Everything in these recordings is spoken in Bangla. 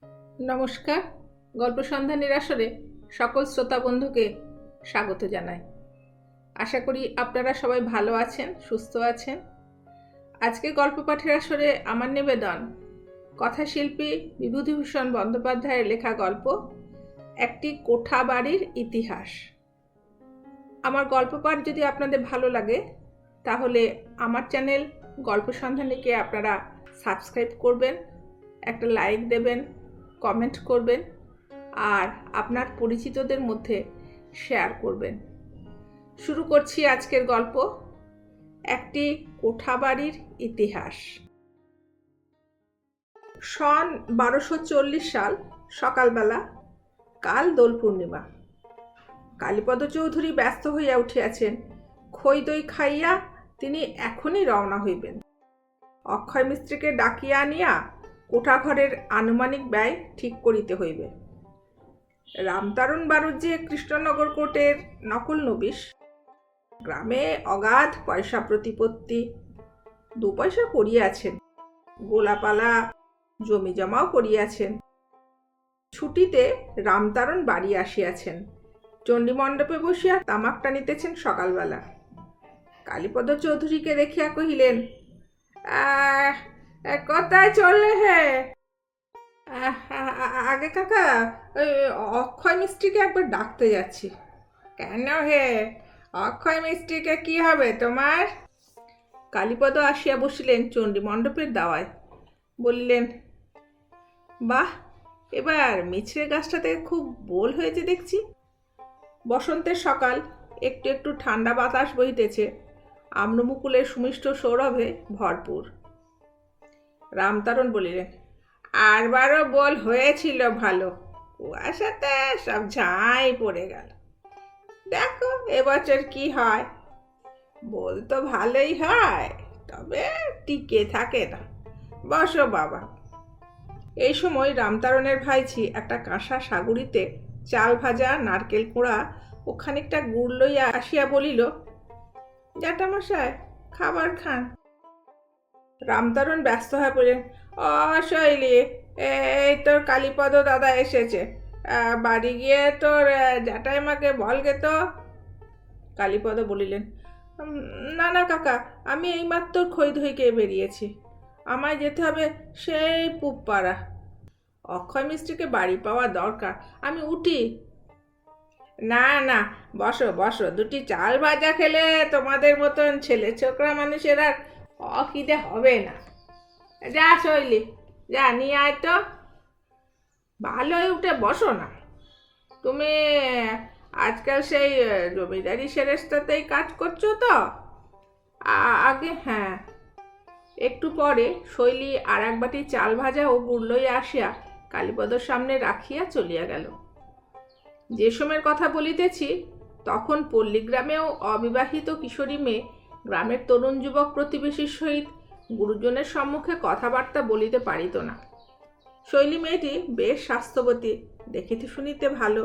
নমস্কার। গল্প সন্ধানের আসরে সকল শ্রোতা বন্ধুকে স্বাগত জানাই। আশা করি আপনারা সবাই ভালো আছেন, সুস্থ আছেন। আজকে গল্প পাঠের আসরে আমার নিবেদন কথাশিল্পী বিভূতিভূষণ বন্দ্যোপাধ্যায়ের লেখা গল্প একটি কোঠা বাড়ির ইতিহাস। আমার গল্প পাঠ যদি আপনাদের ভালো লাগে তাহলে আমার চ্যানেল গল্প সন্ধানীকে আপনারা সাবস্ক্রাইব করবেন, একটা লাইক দেবেন, কমেন্ট করবেন আর আপনার পরিচিতদের মধ্যে শেয়ার করবেন। শুরু করছি আজকের গল্প একটি কোঠাবাড়ির ইতিহাস। সন 1240 সাল সকালবেলা, কাল দোল পূর্ণিমা। কালীপদ চৌধুরী ব্যস্ত হইয়া উঠিয়াছেন। খই দই খাইয়া তিনি এখনই রওনা হইবেন। অক্ষয় মিস্ত্রিকে ডাকিয়া আনিয়া কোঠাঘরের আনুমানিক ব্যয় ঠিক করিতে হইবে। রামতারণ বাড়ুজ্যে কৃষ্ণনগর কোর্টের নকল নবিশ। গ্রামে অগাধ পয়সা প্রতিপত্তি, 2 পয়সা করিয়াছেন। গোলাপালা জমি জমাও করিয়াছেন। ছুটিতে রামতারণ বাড়ি আসিয়াছেন। চণ্ডীমণ্ডপে বসিয়া তামাক টানিতেছেন সকালবেলা। কালীপদ চৌধুরীকে দেখিয়া কহিলেন, কোথায় চললে হে? আগে কাকা, ওই অক্ষয় মিস্ত্রিকে একবার ডাকতে যাচ্ছি। কেন হে? অক্ষয় মিস্ত্রিকে কি হবে তোমার? কালীপদ আসিয়া বসিলেন চণ্ডীমণ্ডপের দাওয়ায়। বলিলেন, বাহ, এবার মিছরে গাছটাতে খুব বোল হয়েছে দেখছি। বসন্তের সকাল, একটু একটু ঠান্ডা বাতাস বহিতেছে, আম্রমুকুলের সুমিষ্ট সৌরভে ভরপুর। রামতারণ বলিলেন, আরবারও বোল হয়েছিল ভালো, কুয়াশাতে সব ঝাঁই পড়ে গেল। দেখো এবছর কি হয়। বোল তো ভালোই হয়, তবে টিকে থাকে না। বসো বাবা। এই সময় রামতারণের ভাইঝি একটা কাঁসা সাগুড়িতে চাল ভাজা, নারকেল কোড়া ও খানিকটা গুড় লইয়া আসিয়া বলিল, জ্যাঠামশাই খাবার খান। রামতারণ ব্যস্ত হয়ে পড়লেন, শৈলী, এই তোর কালীপদ দাদা এসেছে, বাড়ি গিয়ে তোর জ্যাঠাইমাকে বলগে তো। কালীপদ বলিলেন, না না কাকা, আমি এইমাত্র খই ধইকে বেরিয়েছি, আমায় যেতে হবে সেই পুবপাড়া। অক্ষয় মিস্ত্রিকে বাড়ি পাওয়া দরকার, আমি উঠি। না না, বসো বসো, 2টি চাল ভাজা খেলে তোমাদের মতন ছেলে ছোকরা মানুষের আর অখিদে হবে না। যা শৈলী, যা নিয়ে আয় তো। ভালোই উঠে বসো না। তুমি আজকাল সেই জমিদারি সেরেস্তাতেই কাজ করছো তো? আগে হ্যাঁ। একটু পরে শৈলী আর এক বাটি চাল ভাজা ও গুড় লইয়া আসিয়া কালীপদর সামনে রাখিয়া চলিয়া গেল। যে সময়ের কথা বলিতেছি, তখন পল্লীগ্রামেও অবিবাহিত কিশোরী মেয়ে গ্রামের তরুণ যুবক প্রতিবেশীর সহিত গুরুজনের সম্মুখে কথাবার্তা বলিতে পারিত না। শৈলী মেয়েটি বেশ স্বাস্থ্যবতী, দেখিতে শুনিতে ভালো,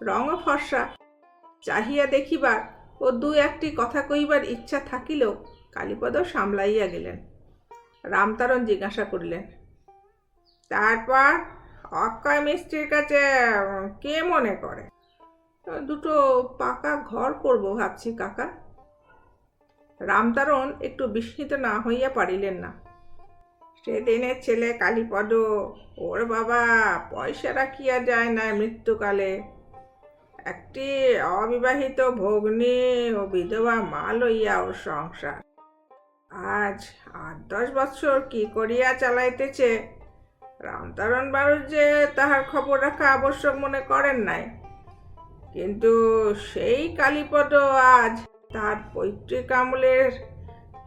রঙও ফর্সা। চাহিয়া দেখিবার ও 2-1টি কথা কহিবার ইচ্ছা থাকিলেও কালীপদ সামলাইয়া গেলেন। রামতারণ জিজ্ঞাসা করিলেন, তারপর অক্ষয় মিস্ত্রির কাছে কে মনে করে? 2টো পাকা ঘর করব ভাবছি কাকা। রামতারণ একটু বিস্মিত না হইয়া পারিলেন না। সেদিনের ছেলে কালীপদ, ওর বাবা পয়সা রাখিয়া যায় না মৃত্যুকালে। একটি অবিবাহিত ভগ্নী ও বিধবা মা লইয়া ওর সংসার। আজ 8-10 বৎসর কি করিয়া চালাইতেছে, রামতারণ বাড়ুজ্যে তাহার খবর রাখা আবশ্যক মনে করেন নাই। কিন্তু সেই কালীপদ আজ তার পৈতৃক আমলের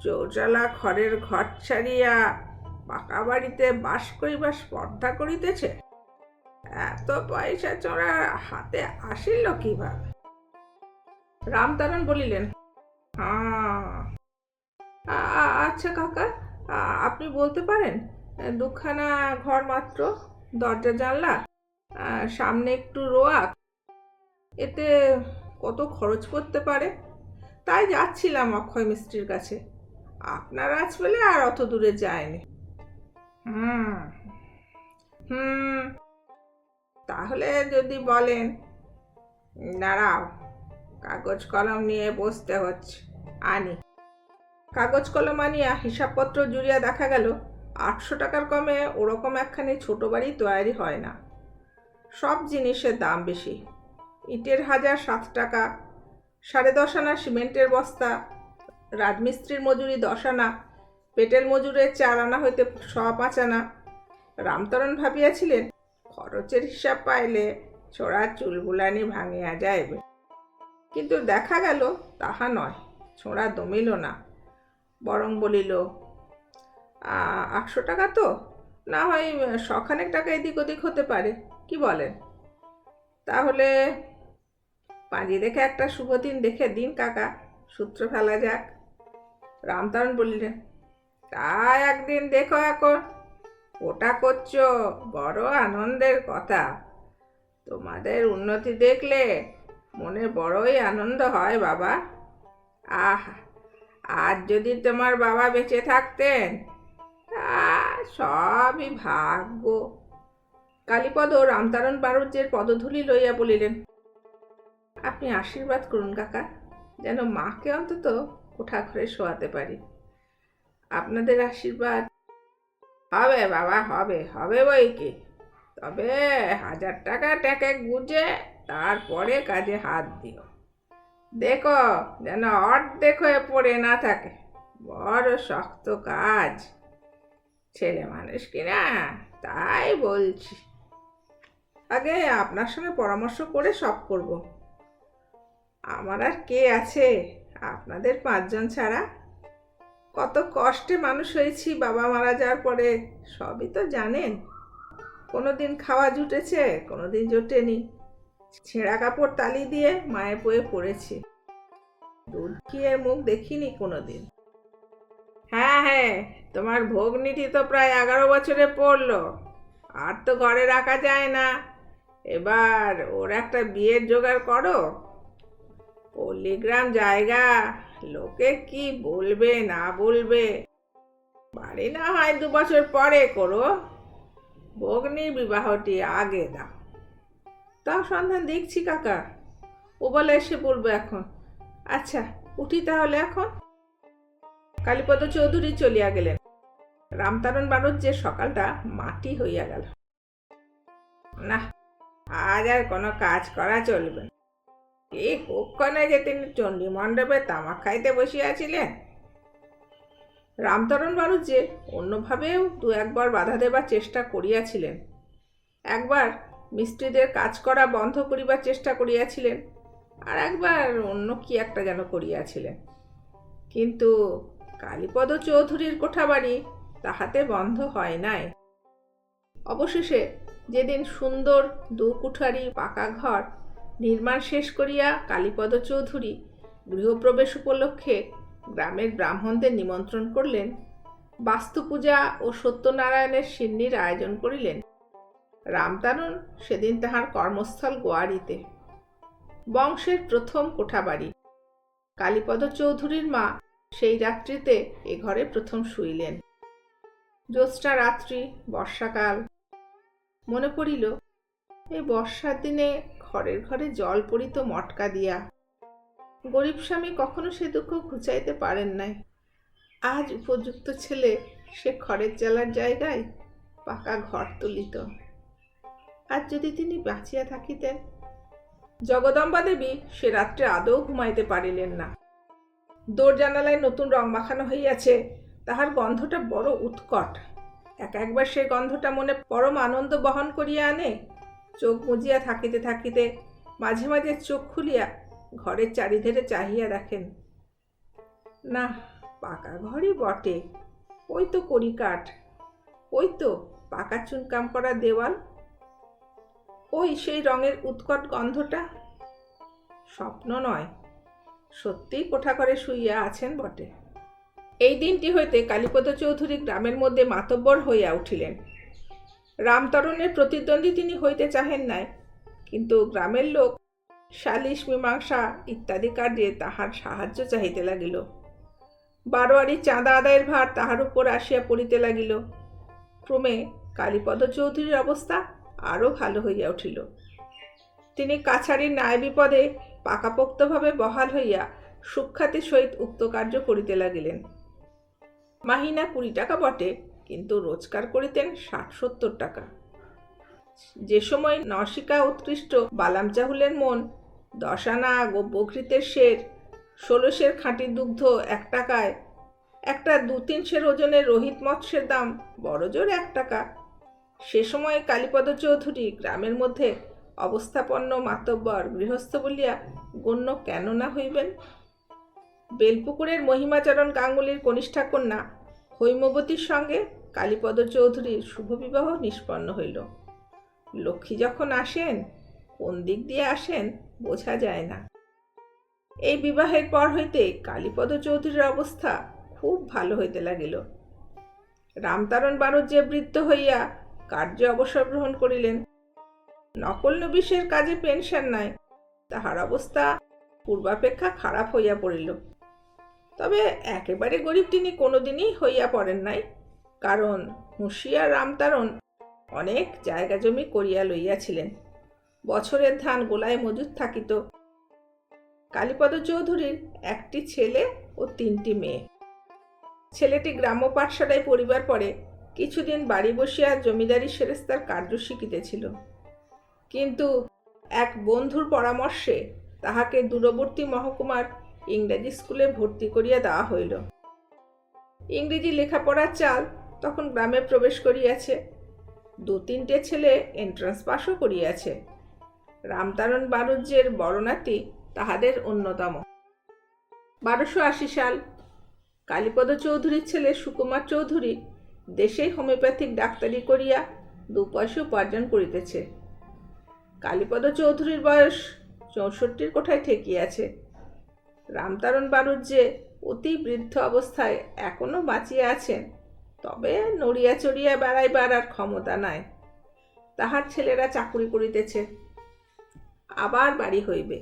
চৌচালা খড়ের ঘর ছাড়িয়া পাকা বাড়িতে বাস করিবার স্পর্ধা করিতেছে। এত পয়সা চোরা হাতে আসিল কিভাবে? রামতারণ বলিলেন, আচ্ছা কাকা, আপনি বলতে পারেন, 2খানা ঘর মাত্র, দরজা জানলা, সামনে একটু রোয়াক, এতে কত খরচ পড়তে পারে? তাই যাচ্ছিলাম অক্ষয় মিস্ত্রির কাছে, আপনার আজ পেলে আর অত দূরে যায়নি। হুম, তাহলে যদি বলেন, দাঁড়াও, কাগজ কলম নিয়ে বসতে হচ্ছে, আনি। কাগজ কলম আনিয়া হিসাবপত্র জুড়িয়া দেখা গেল 800 টাকার কমে ওরকম একখানি ছোট বাড়ি তৈরি হয় না। সব জিনিসের দাম বেশি। ইটের হাজার 7 টাকা, 10.5 আনা সিমেন্টের বস্তা, রাজমিস্ত্রির মজুরি 10 আনা, পেটেল মজুরের 4 আনা হইতে 5 আনা। রামতরণ ভাবিয়াছিলেন, খরচের হিসাব পাইলে ছোড়ার চুলবুলানি ভাঙিয়া যাইবে। কিন্তু দেখা গেল তাহা নয়, ছোঁড়া দমিল না, বরং বলিল, 800 টাকা তো, না হয় শখানেক টাকা এদিক ওদিক হতে পারে, কি বলেন? তাহলে পাঁজি দেখে একটা শুভ দিন দেখে দিন কাকা, সূত্র ফেলা যাক। রামতরণ বলিলেন, তা একদিন দেখো, এখন ওটা করছো বড় আনন্দের কথা। তোমাদের উন্নতি দেখলে মনে বড়ই আনন্দ হয় বাবা। আহা, আজ যদি তোমার বাবা বেঁচে থাকতেন, সবই ভাগ্য। কালীপদ রামতারণ বাড়ুজ্যের পদধূলি লইয়া বলিলেন, আপনি আশীর্বাদ করুন কাকা, যেন মাকে অন্তত কোঠা ঘরে শোয়াতে পারি। আপনাদের আশীর্বাদ। হবে বাবা, হবে, হবে বই কি। তবে 1000 টাকা ট্যাকে গুঁজে তারপরে কাজে হাত দিও। দেখো যেন অর্ধেক হয়ে পড়ে না থাকে, বড় শক্ত কাজ। ছেলে মানুষ কিনা, তাই বলছি। আগে আপনার সঙ্গে পরামর্শ করে সব করব। আমার আর কে আছে আপনাদের 5 জন ছাড়া? কত কষ্টে মানুষ হয়েছি বাবা মারা যাওয়ার পরে, সবই তো জানেন। কোনোদিন খাওয়া জুটেছে, কোনোদিন জোটেনি। ছেঁড়া কাপড় তালি দিয়ে মায়ে পয়ে পড়েছি, দুধ খেয়ে মুখ দেখিনি কোনোদিন। হ্যাঁ হ্যাঁ, তোমার ভগ্নিটি তো প্রায় 11 বছরে পড়লো, আর তো ঘরে রাখা যায় না। এবার ওর একটা বিয়ের জোগাড় করো। পল্লীগ্রাম জায়গা, লোকে কি বলবে না বলবে। বাড়ি না হয় 2 বছর পরে করো, ভগ্নির বিবাহটি আগে দাও। তাও সন্ধান দেখছি কাকা, ও বলে এসে বলবো এখন। আচ্ছা, উঠি তাহলে এখন। কালীপদ চৌধুরী চলিয়া গেলেন। রামতারণ বাড়ুজ্যের সকালটা মাটি হইয়া গেল। না, আজ আর কোনো কাজ করা চলবে না। এই কক্ষণে যে তিনি চণ্ডী মণ্ডপে তামাক খাইতে বসিয়াছিলেন। রামতরণ বাড়ুজ্যে অন্যভাবেও 2-1 বার বাধা দেবার চেষ্টা করিয়াছিলেন। একবার মিস্ত্রিদের কাজ করা বন্ধ করিবার চেষ্টা করিয়াছিলেন, আর একবার অন্য কি একটা যেন করিয়াছিলেন। কিন্তু কালীপদ চৌধুরীর কোঠাবাড়ি তাহাতে বন্ধ হয় নাই। অবশেষে যেদিন সুন্দর 2 কুঠারি পাকা ঘর নির্মাণ শেষ করিয়া কালীপদ চৌধুরী গৃহপ্রবেশ উপলক্ষে গ্রামের ব্রাহ্মণদের নিমন্ত্রণ করলেন, বাস্তুপূজা ও সত্যনারায়ণের সিন্নির আয়োজন করিলেন, রামতারণ সেদিন তাহার কর্মস্থল গোয়ারিতে। বংশের প্রথম কোঠাবাড়ি। কালীপদ চৌধুরীর মা সেই রাত্রিতে এ ঘরে প্রথম শুইলেন। জ্যোৎস্না রাত্রি, বর্ষাকাল। মনে পড়িল, এই বর্ষার দিনে ঘরের ঘরে জল পড়িত মটকা দিয়া। গরিব স্বামী কখনো সে দুঃখ ঘুচাইতে পারেন নাই। আজ উপযুক্ত ছেলে সে খড়ের জ্বালার জায়গায় পাকা ঘর তুলিত। আজ যদি তিনি বাঁচিয়া থাকিতেন। জগদম্বা দেবী সে রাত্রে আদৌ ঘুমাইতে পারিলেন না। দোর জানালায় নতুন রং মাখানো হইয়াছে, তাহার গন্ধটা বড় উৎকট। একবার সে গন্ধটা মনে পরম আনন্দ বহন করিয়া আনে। চোখ মুজিয়া থাকিতে থাকিতে মাঝে মাঝে চোখ খুলিয়া ঘরের চারিধারে চাহিয়া দেখেন, না, পাকা ঘরই বটে। ওই তো কড়িকাঠ, ওই তো পাকা চুনকাম করা দেওয়াল, ওই সেই রঙের উৎকট গন্ধটা। স্বপ্ন নয়, সত্যিই কোঠা ঘরে শুইয়া আছেন বটে। এই দিনটি হইতে কালীপদ চৌধুরী গ্রামের মধ্যে মাতব্বর হইয়া উঠিলেন। রামতরণের প্রতিদ্বন্দ্বী তিনি হইতে চাহেন নাই, কিন্তু গ্রামের লোক সালিশ মীমাংসা ইত্যাদি কার্যে তাহার সাহায্য চাহিতে লাগিল। বারোয়ারি চাঁদা আদায়ের ভার তাহার উপর আসিয়া পড়িতে লাগিল। ক্রমে কালীপদ চৌধুরীর অবস্থা আরও ভালো হইয়া উঠিল। তিনি কাছারির ন্যায় বিপদে পাকাপোক্তভাবে বহাল হইয়া সুখ্যাতির সহিত উক্ত কার্য করিতে লাগিলেন। মাহিনা 20 টাকা বটে, কিন্তু রোজগার করিতেন 60-70 টাকা। যে সময় নরসিকা উৎকৃষ্ট বালাম চাহুলের মন 10 আনা বকরিতের সের, 16 সের খাঁটি দুগ্ধ 1 টাকায়, একটা 2-3 সের ওজনের রোহিত মৎস্যের দাম বড় জোর 1 টাকা, সে সময় কালীপদ চৌধুরী গ্রামের মধ্যে অবস্থাপন্ন মাতব্বর গৃহস্থ বলিয়া গণ্য কেন না হইবেন? বেলপুকুরের মহিমাচরণ গাঙ্গুলির কনিষ্ঠা কন্যা হৈমবতীর সঙ্গে কালীপদ চৌধুরীর শুভবিবাহ নিষ্পন্ন হইল। লক্ষ্মী যখন আসেন, কোন দিক দিয়ে আসেন বোঝা যায় না। এই বিবাহের পর হইতে কালীপদ চৌধুরীর অবস্থা খুব ভালো হইতে লাগিল। রামতারণ বানুর যে বৃদ্ধ হইয়া কার্যে অবসর গ্রহণ করিলেন, নকল নবিশের কাজে পেনশন নাই, তাহার অবস্থা পূর্বাপেক্ষা খারাপ হইয়া পড়িল। তবে একেবারে গরিব তিনি কোনোদিনই হইয়া পড়েন নাই, কারণ হুঁশিয়ার রামতারণ অনেক জায়গা জমি করিয়া লইয়াছিলেন। বছরের ধান গোলায় মজুদ থাকিত। কালীপদ চৌধুরীর একটি ছেলে ও 3টি মেয়ে। ছেলেটি গ্রাম্য পাঠশালায় পড়িবার পরে কিছুদিন বাড়ি বসিয়া জমিদারি সেরেস্তার কার্য শিখিতেছিল, কিন্তু এক বন্ধুর পরামর্শে তাহাকে দূরবর্তী মহকুমার ইংরেজি স্কুলে ভর্তি করিয়া দেওয়া হইল। ইংরেজি লেখাপড়ার চাল তখন গ্রামে প্রবেশ করিয়াছে। 2-3টে ছেলে এন্ট্রান্স পাশও করিয়াছে। রামতারণ বানুজ্যের বড় নাতি তাহাদের অন্যতম। 1280 সাল কালীপদ চৌধুরীর ছেলে সুকুমার চৌধুরী দেশেই হোমিওপ্যাথিক ডাক্তারি করিয়া 2 পয়সা উপার্জন করিতেছে। কালীপদ চৌধুরীর বয়স 64 কোঠায় ঠেকিয়াছে। রামতারণ বানুজ্যে অতি বৃদ্ধ অবস্থায় এখনো বাঁচিয়া আছেন, তবে নড়িয়া চড়িয়া বেড়াইবার আর ক্ষমতা নাই। তাহার ছেলেরা চাকুরি করিতেছে, আবার বাড়ি হইবে।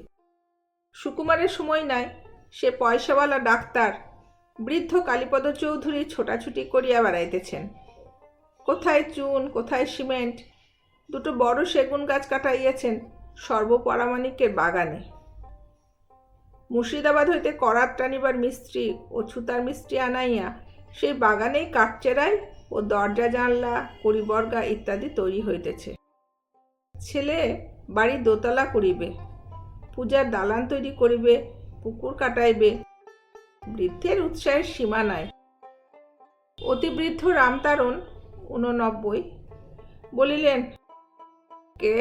সুকুমারের সময় নাই, সে পয়সাওয়ালা ডাক্তার। বৃদ্ধ কালীপদ চৌধুরী ছোটাছুটি করিয়া বেড়াইতেছেন। কোথায় চুন, কোথায় সিমেন্ট। 2টো বড় সেগুন গাছ কাটাইয়াছেন সর্বপরামাণিকের বাগানে। মুর্শিদাবাদ হইতে করাত টানিবার মিস্ত্রি ও ছুতার মিস্ত্রি আনাইয়া সেই বাগানেই কাঠচেরাই ও দরজা জানলা, কড়িবর্গা ইত্যাদি তৈরি হইতেছে। ছেলে বাড়ি দোতলা করিবে, পূজার দালান তৈরি করিবে, পুকুর কাটাইবে। বৃদ্ধের উৎসাহের সীমা নাই। অতিবৃদ্ধ রামতারণ 89 বলিলেন, কে?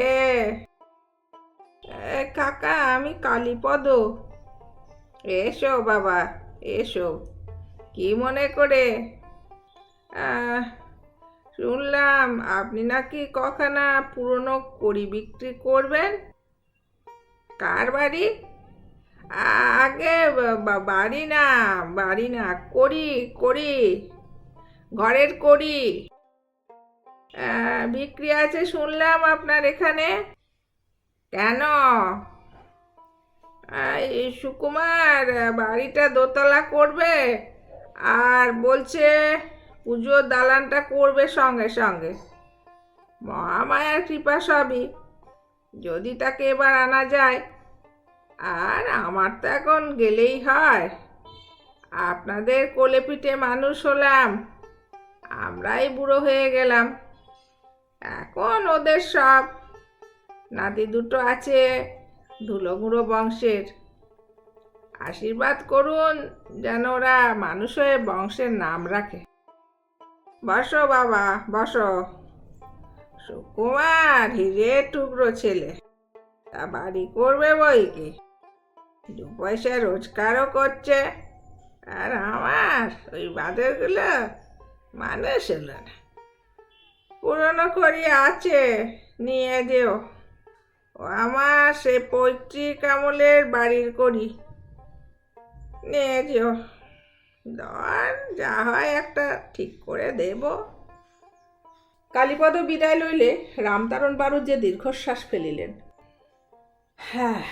কাকা, আমি কালীপদ। এসো বাবা, এসো। কি মনে করে? শুনলাম আপনি নাকি কখানা পুরনো কড়ি বিক্রি করবেন। কার বাড়ি? আগে বাড়ি না, কড়ি, ঘরের কড়ি বিক্রি আছে শুনলাম আপনার এখানে। কেন? এই সুকুমার বাড়িটা দোতলা করবে, আর বলছে পুজোর দালানটা করবে সঙ্গে সঙ্গে। মহামায়ার কৃপা সবই, যদি তাকে এবার আনা যায়। আর আমার তো এখন গেলেই হয়। আপনাদের কোলে পিঠে মানুষ হলাম, আমরাই বুড়ো হয়ে গেলাম। এখন ওদের সব নাতি 2টো আছে ধুলোগুঁড়ো বংশের। আশীর্বাদ করুন যেন ওরা মানুষ হয়ে বংশের নাম রাখে। বসো বাবা, বসো। সুকুমার হিরে টুকরো ছেলে, তা বাড়ি করবে বই কি, 2 পয়সা রোজগারও করছে। আর আমার ওই বাঁদরগুলো মানুষ হলো না। পুরনো করি আছে, নিয়ে যেও। ও আমার সে পৈতৃক আমলের বাড়ির করি, নিয়ে যেও। দর যা হয় একটা ঠিক করে দেব। কালীপদ বিদায় লইলে রামতারণ বানুর যে দীর্ঘশ্বাস ফেলিলেন। হ্যাঁ,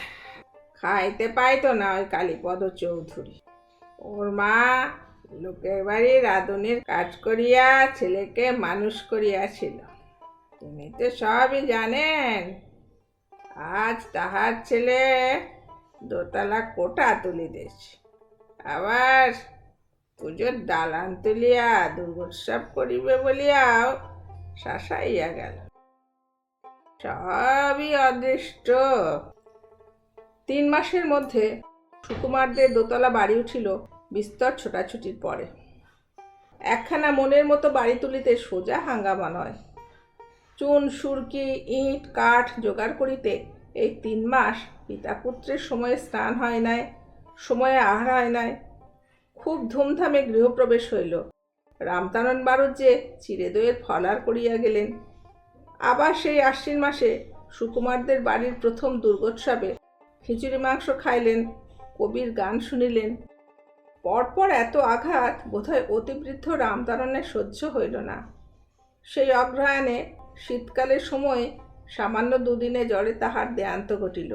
খাইতে পাইতো না ওই কালীপদ চৌধুরী। ওর মা লোকের বাড়ি রাঁধুনির কাজ করিয়া ছেলেকে মানুষ করিয়াছিল। তুমি তো সবই জানেন। আজ তাহার ছেলে দোতলা কোঠা তুলিতেছে, আবার পুজোর দালান তুলিয়া দুর্গোৎসব করিবে বলিয়াও শাসাইয়া গেল। সবই অদৃষ্ট। 3 মাসের মধ্যে সুকুমারদের দোতলা বাড়ি উঠিল বিস্তর ছোটাছুটির পরে। একখানা মনের মতো বাড়ি তুলিতে সোজা হাঙ্গামা নয়। চুন সুরকি ইট কাঠ জোগাড় করিতে এই 3 মাস পিতা পুত্রের সময়ে স্নান হয় নাই, সময়ে আহার হয় নাই। খুব ধুমধামে গৃহপ্রবেশ হইল। রামতারণ বাড়ুজ্যে চিড়ে দইয়ের ফলার করিয়া গেলেন। আবার সেই আশ্বিন মাসে সুকুমারদের বাড়ির প্রথম দুর্গোৎসবে খিচুড়ি মাংস খাইলেন, কবির গান শুনিলেন। পরপর এত আঘাত বোধহয় অতিবৃদ্ধ রামতারণের সহ্য হইল না। সেই অগ্রহায়ণে শীতকালের সময়ে সামান্য 2 দিনে জ্বরে তাহার দেহান্ত ঘটিল।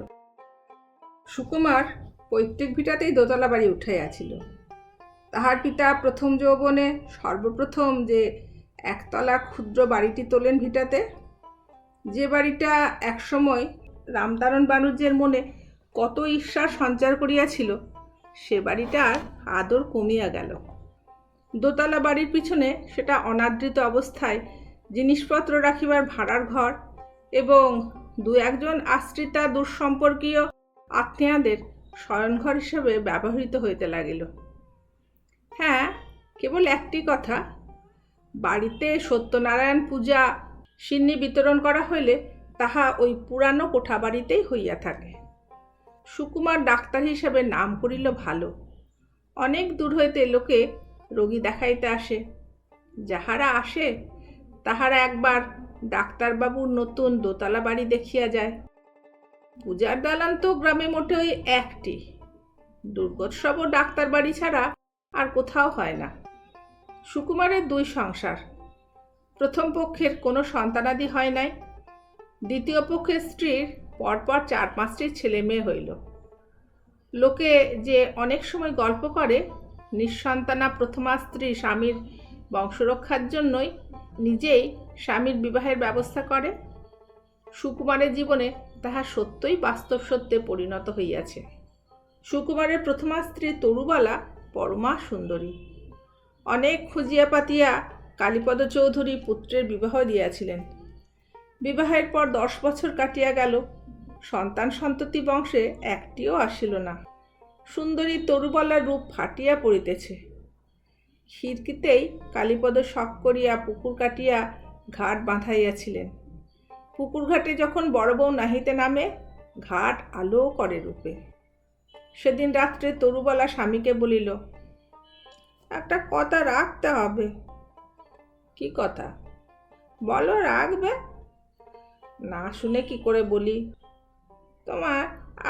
সুকুমার পৈতৃক ভিটাতেই দোতলা বাড়ি উঠাইয়াছিল। তাহার পিতা প্রথম যৌবনে সর্বপ্রথম যে একতলা ক্ষুদ্র বাড়িটি তোলেন ভিটাতে, যে বাড়িটা একসময় রামতারণ বাণুজ্যের মনে কত ঈর্ষার সঞ্চার করিয়াছিল, সে বাড়িটার আদর কমিয়া গেল। দোতলা বাড়ির পিছনে সেটা অনাদৃত অবস্থায় জিনিসপত্র রাখিবার ভাড়ার ঘর এবং 2-1 আশ্রিতা দুঃসম্পর্কীয় আত্মীয়াদের শয়নঘর হিসেবে ব্যবহৃত হইতে লাগিল। হ্যাঁ, কেবল একটি কথা, বাড়িতে সত্যনারায়ণ পূজা সিন্নি বিতরণ করা হইলে তাহা ওই পুরানো কোঠা বাড়িতেই হইয়া থাকে। সুকুমার ডাক্তার হিসাবে নাম করিল ভালো। অনেক দূর হইতে লোকে রোগী দেখাইতে আসে। যাহারা আসে তাহারা একবার ডাক্তারবাবুর নতুন দোতলা বাড়ি দেখিয়া যায়। পূজার দালান তো গ্রামে মোটে ওই একটি। দুর্গোৎসব ও ডাক্তার বাড়ি ছাড়া আর কোথাও হয় না। সুকুমারের 2 সংসার। প্রথম পক্ষের কোনো সন্তানাদি হয় নাই। দ্বিতীয় পক্ষের স্ত্রীর পরপর 4-5টি ছেলে মেয়ে হইল। লোকে যে অনেক সময় গল্প করে নিঃসন্তানা প্রথমা স্ত্রী স্বামীর বংশরক্ষার জন্যই নিজেই স্বামীর বিবাহের ব্যবস্থা করে। সুকুমারের জীবনে তাহা সত্যই বাস্তব সত্যে পরিণত হইয়াছে। সুকুমারের প্রথমা স্ত্রী তরুবালা পরমা সুন্দরী। অনেক খুঁজিয়া পাতিয়া কালীপদ চৌধুরী পুত্রের বিবাহ দিয়াছিলেন। বিবাহের পর 10 বছর কাটিয়া গেল, সন্তান সন্ততি বংশে একটিও আসিল না। সুন্দরী তরুবালার রূপ ফাটিয়া পড়িতেছে। খিড়কিতেই কালীপদ শখ করিয়া পুকুর কাটিয়া ঘাট বাঁধাইয়াছিলেন। পুকুর ঘাটে যখন বড় বউ নাহিতে নামে, ঘাট আলো করে রূপে। সেদিন রাত্রে তরুবালা স্বামীকে বলিল, একটা কথা রাখতে হবে। কি কথা? বলো, রাখবে। না শুনে কি করে বলি? তোমার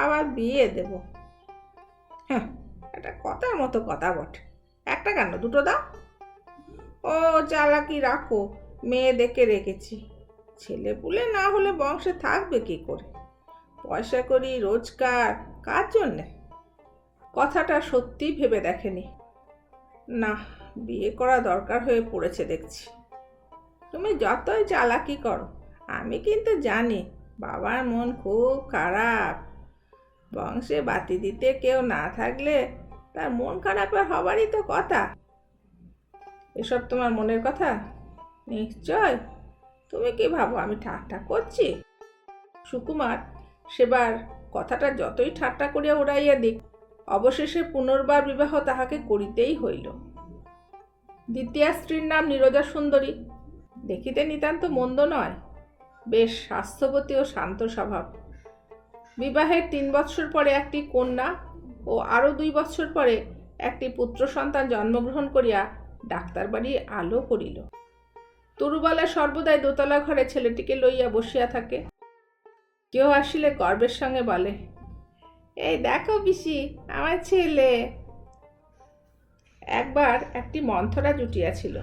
আবার বিয়ে দেব। হ্যাঁ, এটা কথার মতো কথা বটে। একটা কেন, 2টো দাও। ও চালাকি রাখো, মেয়ে দেখে রেখেছি। ছেলে পুলে না হলে বংশে থাকবে কি করে? পয়সা করি রোজগার কার জন্যে? কথাটা সত্যি ভেবে দেখেনি। না, বিয়ে করা দরকার হয়ে পড়েছে দেখছি। তুমি যতই চালাকি করো, আমি কিন্তু জানি বাবার মন খুব খারাপ। বংশে বাতি দিতে কেউ না থাকলে তার মন খারাপের হবারই তো কথা। এসব তোমার মনের কথা? নিশ্চয়। তুমি কি ভাবো আমি ঠাট্টা করছি? সুকুমার সেবার কথাটা যতই ঠাট্টা করিয়া উড়াইয়া দিক, অবশেষে পুনর্বার বিবাহ তাহাকে করিতেই হইল। দ্বিতীয় স্ত্রীর নাম নীরজা সুন্দরী। দেখিতে নিতান্ত মন্দ নয়, বেশ স্বাস্থ্যবতী ও শান্ত স্বভাব। বিবাহের 3 বৎসর পরে একটি কন্যা ও আরও 2 বৎসর পরে একটি পুত্র সন্তান জন্মগ্রহণ করিয়া ডাক্তার বাড়ি আলো করিল। তরুবালা সর্বদাই দোতলা ঘরে ছেলেটিকে লইয়া বসিয়া থাকে। কেউ আসিলে গর্বের সঙ্গে বলে, এই দেখো পিসি, আমার ছেলে। একবার একটি মন্থরা জুটিয়াছিল।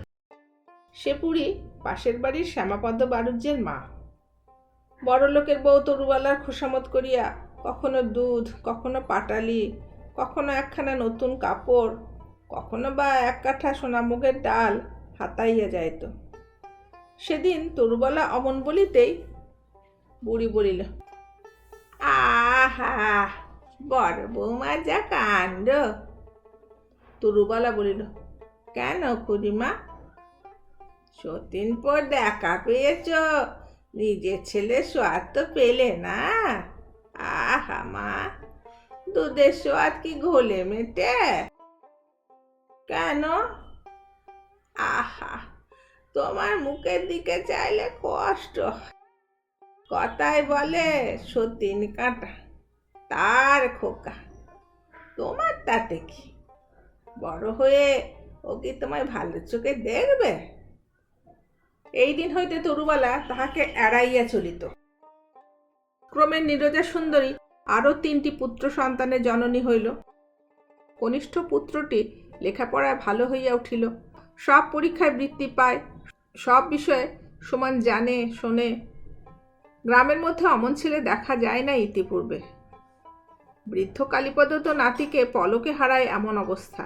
সে পুরী পাশের বাড়ির শ্যামাপদ বাড়ুজ্যের মা। বড় লোকের বউ তরুবালার খোসামত করিয়া কখনো দুধ, কখনো পাটালি, কখনো একখানা নতুন কাপড়, কখনো বা 1 কাঠা সোনামুগের ডাল হাতাইয়া যাইত। সেদিন তরুবালা অমন বলিতেই বুড়ি বলিল, আহা, বড় বৌমা যা কাণ্ড। তরুবালা বলিল, কেন খুড়িমা? সতীন পর দেখা পেয়েছ, নিজের ছেলে সোয়াদ তো পেলে না? আহা মা, দুধের সোয়াদ কি ঘোলে মেটে? কেন? আহা, তোমার মুখের দিকে চাইলে কষ্ট হয়। কথায় বলে সতীন কাঁটা, তার খোকা। তোমার তাতে কি? বড় হয়ে ও কি তোমায় ভালো চোখে দেখবে? এই দিন হইতে তরুবালা তাহাকে এড়াইয়া চলিত। ক্রমে নীরজা সুন্দরী আরও 3টি পুত্র সন্তানের জননী হইল। কনিষ্ঠ পুত্রটি লেখাপড়ায় ভালো হইয়া উঠিল, সব পরীক্ষায় বৃত্তি পায়, সব বিষয়ে সমান জানে শোনে। গ্রামের মধ্যে অমন ছেলে দেখা যায় না ইতিপূর্বে। বৃদ্ধ কালীপদ তো নাতিকে পলকে হারায় এমন অবস্থা।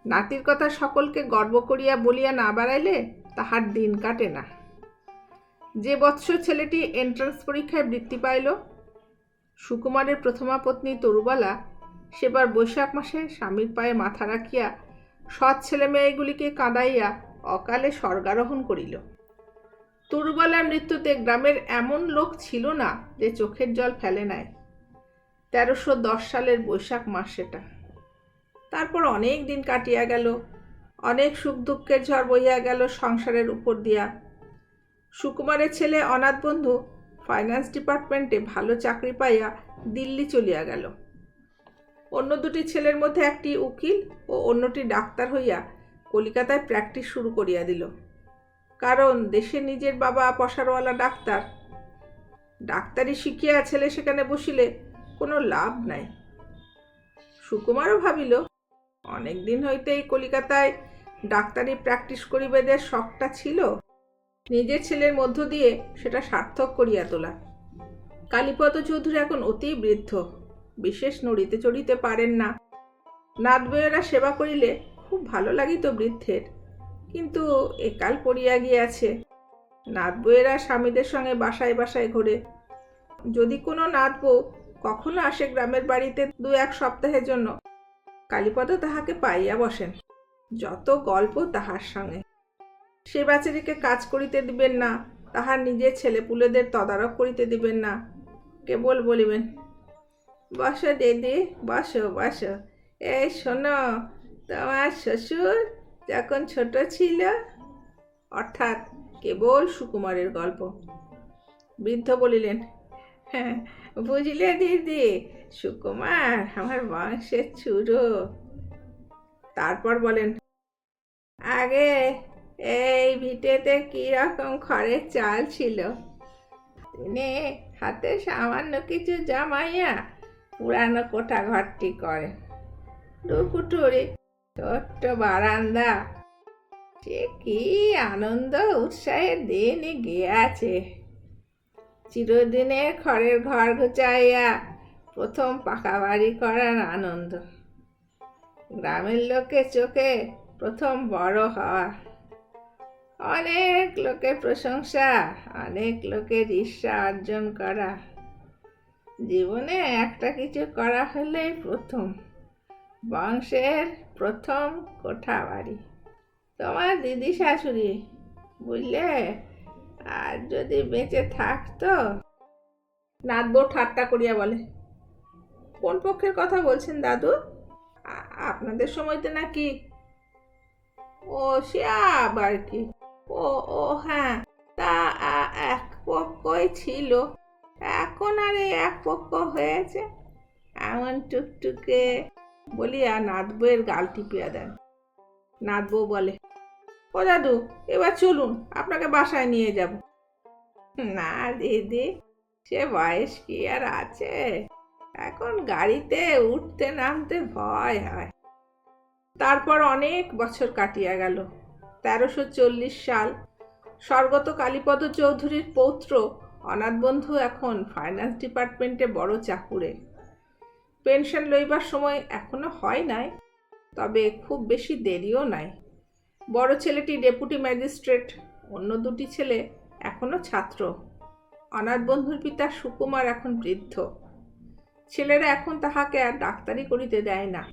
নাতির কথা সকলকে গর্ব করিয়া বলিয়া না বাড়াইলে তাহার দিন কাটে না। যে বৎসর ছেলেটি এন্ট্রান্স পরীক্ষায় বৃত্তি পাইল, সুকুমারের প্রথমা পত্নী তরুবালা সেবার বৈশাখ মাসে স্বামীর পায়ে মাথা রাখিয়া সৎ ছেলে মেয়েগুলিকে কাঁদাইয়া অকালে স্বর্গারোহণ করিল। তরুবালার মৃত্যুতে গ্রামের এমন লোক ছিল না যে চোখের জল ফেলে নাই। 1310 সালের বৈশাখ মাস সেটা। তারপর অনেক দিন কাটিয়া গেল, অনেক সুখ দুঃখের ঝড় বইয়া গেল সংসারের উপর দিয়া। সুকুমারের ছেলে অনাথ বন্ধু ফাইন্যান্স ডিপার্টমেন্টে ভালো চাকরি পাইয়া দিল্লি চলিয়া গেল। অন্য 2টি ছেলের মধ্যে একটি উকিল ও অন্যটি ডাক্তার হইয়া কলিকাতায় প্র্যাকটিস শুরু করিয়া দিল। কারণ দেশে নিজের বাবা পয়সারওয়ালা ডাক্তার। ডাক্তারি শিখিয়া ছেলে সেখানে বসিলে কোনো লাভ নাই। সুকুমারও ভাবিল, অনেক দিন হইতে এই কলিকাতায় ডাক্তারি প্র্যাকটিস করিবেদের শখটা ছিল, নিজের ছেলের মধ্য দিয়ে সেটা সার্থক করিয়া তোলা। কালীপদ চৌধুরী এখন অতি বৃদ্ধ, বিশেষ নড়িতে চড়িতে পারেন না। নাতবইয়েরা সেবা করিলে খুব ভালো লাগিত বৃদ্ধের, কিন্তু একাল পড়িয়া গিয়াছে। নাতবইয়েরা স্বামীদের সঙ্গে বাসায় বাসায় ঘোরে। যদি কোনো নাতবউ কখনো আসে গ্রামের বাড়িতে 2-1 সপ্তাহের জন্য, কালীপদ তাহাকে পাইয়া বসেন, যত গল্প তাহার সঙ্গে। সে বেচারিকে কাজ করিতে দিবেন না, তাহার নিজের ছেলেপুলেদের তদারক করিতে দিবেন না। কেবল বলিবেন, বসো দিদি, বসো বসো। এই শোনো, তোমার শ্বশুর যখন ছোট ছিল। অর্থাৎ কেবল সুকুমারের গল্প। বৃদ্ধ বলিলেন, হ্যাঁ বুঝলে দিদি, সুকুমার আমার বংশের ছুড়ো। তারপর বলেন, আগে এই ভিটেতে কি রকম খড়ের চাল ছিল, তিনি হাতে সামান্য কিছু জমাইয়া পুরানো কোঠা ঘরটি করে। 2 কুঠুরি, ছোট্ট বারান্দা। সে কি আনন্দ উৎসাহের দিনই গিয়াছে। চিরদিনের খড়ের ঘর ঘুচাইয়া প্রথম পাকা বাড়ি করার আনন্দ, গ্রামের লোকের চোখে প্রথম বড় হওয়া, অনেক লোকের প্রশংসা, অনেক লোকের ঈর্ষা অর্জন করা। জীবনে একটা কিছু করা হলেই প্রথম, বংশের প্রথম কোঠা বাড়ি। তোমার দিদি শাশুড়ি বুঝলে, আর যদি বেঁচে থাকতো। নাতবউ ঠাট্টা করিয়া বলে, কোন পক্ষের কথা বলছেন দাদু? আপনাদের সময়তে নাকি? ও সে আবার কি? ও ও হ্যাঁ, তা এক পক্ষই ছিল, এখন আর এক পক্ষ হয়েছে। এমন টুকটুকে বলিয়া নাতবউয়ের গাল টিপিয়া দেন। নাতবউ বলে, ও দাদু, এবার চলুন, আপনাকে বাসায় নিয়ে যাব। না দিদি, সে বয়স কি আর আছে, এখন গাড়িতে উঠতে নামতে ভয় হয়। তারপর অনেক বছর কাটিয়া গেল। 1340 সাল। স্বর্গত কালীপদ চৌধুরীর পৌত্র অনাথ বন্ধু এখন ফাইন্যান্স ডিপার্টমেন্টে বড় চাকুরে। পেনশন লইবার সময় এখনো হয় নাই, তবে খুব বেশি দেরিও নাই। বড় ছেলেটি ডেপুটি ম্যাজিস্ট্রেট, অন্য দুটি ছেলে এখনো ছাত্র। অনাথ বন্ধুর পিতা সুকুমার এখন বৃদ্ধ। ছেলেরা এখন তাহাকে আর ডাক্তারি করিতে দেয় না।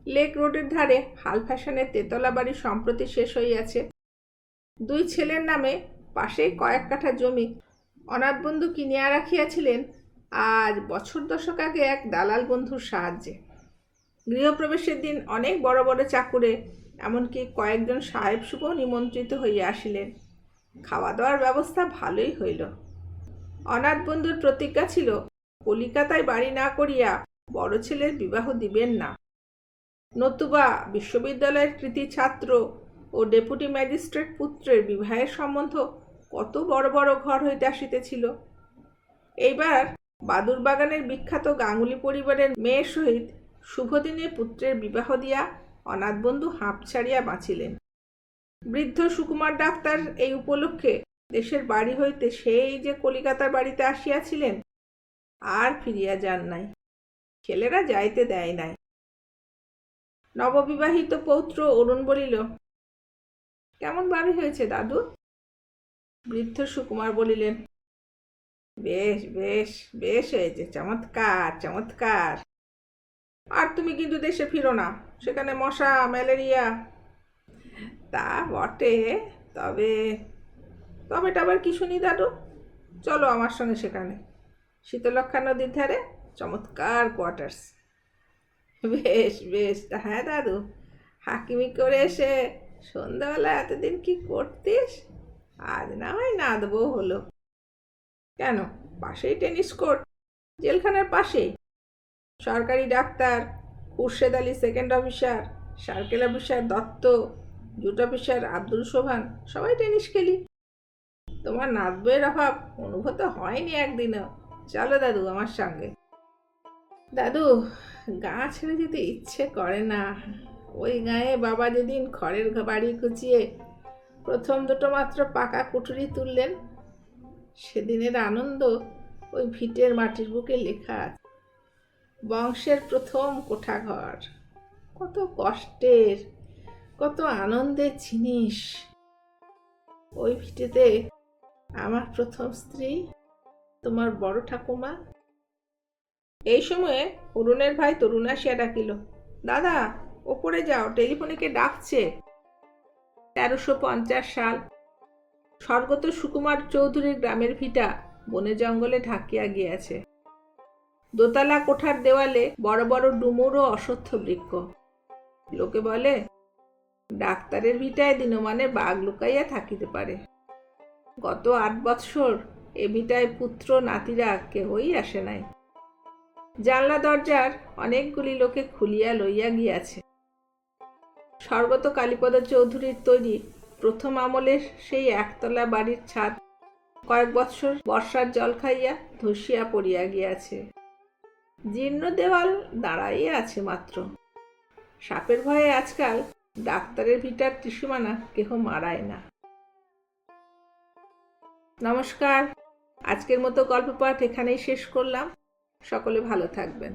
লেক রোডের ধারে হাল ফ্যাশনের তেতলা বাড়ি সম্প্রতি শেষ হইয়াছে। দুই ছেলের নামে পাশেই কয়েক কাঠা জমি অনাথ বন্ধু কিনিয়া রাখিয়াছিলেন আজ বছর দশক আগে এক দালাল বন্ধুর সাহায্যে। গৃহপ্রবেশের দিন অনেক বড় বড় চাকুরে, এমনকি কয়েকজন সাহেব সুবও নিমন্ত্রিত হইয়া আসিলেন। খাওয়া দাওয়ার ব্যবস্থা ভালোই হইল। অনাথ বন্ধুর প্রতিজ্ঞা ছিল কলিকাতায় বাড়ি না করিয়া বড় ছেলের বিবাহ দিবেন না, নতুবা বিশ্ববিদ্যালয়ের কৃতি ছাত্র ও ডেপুটি ম্যাজিস্ট্রেট পুত্রের বিবাহের সম্বন্ধ কত বড় বড় ঘর হইতে আসিতেছিল। এইবার বাদুর বাগানের বিখ্যাত গাঙ্গুলি পরিবারের মেয়ের সহিত শুভদিনে পুত্রের বিবাহ দিয়া অনাথ বন্ধু হাঁপ ছাড়িয়া বাঁচিলেন। বৃদ্ধ সুকুমার ডাক্তার এই উপলক্ষে দেশের বাড়ি হইতে সেই যে কলিকাতার বাড়িতে আসিয়াছিলেন, আর ফিরিয়া যান নাই। ছেলেরা যাইতে দেয় নাই। নববিবাহিত পৌত্র অরুণ বলিল, কেমন বাড়ি হয়েছে দাদু? বৃদ্ধ সুকুমার বলিলেন, বেশ বেশ বেশ হয়েছে, চমৎকার চমৎকার। আর তুমি কিন্তু দেশে ফিরো না, সেখানে মশা ম্যালেরিয়া। তা বটে, তবে তবে আবার কি শুনি দাদু? চলো আমার সঙ্গে সেখানে, শীতলক্ষা নদীর ধারে চমৎকার কোয়ার্টার্স। বেশ বেশ, হ্যাঁ দাদু, হাকিমি করে এসে সন্ধ্যাবেলা এতদিন কি করতিস? আজ না হয় নাদ বউ হলো। কেন, পাশেই টেনিস কোর্ট, জেলখানার পাশেই। সরকারি doctor Khurshed Ali second officer, circle officer Dutta, jute officer Abdul Sobhan, সবাই টেনিস খেলি। তোমার নাত বইয়ের অভাব অনুভূত হয়নি একদিনও। চলো দাদু আমার সঙ্গে। দাদু, গা ছেড়ে যেতে ইচ্ছে করে না। ওই গায়ে বাবা যেদিন খড়ের বাড়ি কুচিয়ে প্রথম দুটো মাত্র পাকা কুঠুরি তুললেন, সেদিনের আনন্দ ওই ভিটের মাটির বুকে লেখা আছে। বংশের প্রথম কোঠাঘর, কত কষ্টের, কত আনন্দের জিনিস। ওই ভিটেতে আমার প্রথম স্ত্রী, তোমার বড় ঠাকুমা। এই সময়ে অরুণের ভাই তরুণ আসিয়া ডাকিল, দাদা ওপরে যাও, টেলিফোনে কে ডাকছে। 1350 সাল। স্বর্গত সুকুমার চৌধুরীর গ্রামের ভিটা বনে জঙ্গলে ঢাকিয়া গিয়াছে। দোতলা কোঠার দেওয়ালে বড় বড় ডুমুর ও অশ্বত্থ বৃক্ষ। লোকে বলে ডাক্তারের ভিটায় দিনমানে বাঘ লুকাইয়া থাকিতে পারে। গত 8 বৎসর এ ভিটায় পুত্র নাতিরা কেহই আসে নাই। জানলা দরজার অনেকগুলি লোকে খুলিয়া লইয়া গিয়াছে। স্বর্গত কালীপদ চৌধুরীর তৈরি প্রথম আমলের সেই একতলা বাড়ির ছাদ কয়েক বৎসর বর্ষার জল খাইয়া ধসিয়া পড়িয়া গিয়াছে। জীর্ণ দেওয়াল দাঁড়াইয়া আছে মাত্র। সাপের ভয়ে আজকাল ডাক্তারের ভিটার ত্রিসীমানা কেহ মারায় না। নমস্কার, আজকের মতো গল্প পাঠ এখানেই শেষ করলাম। সকলে ভালো থাকবেন।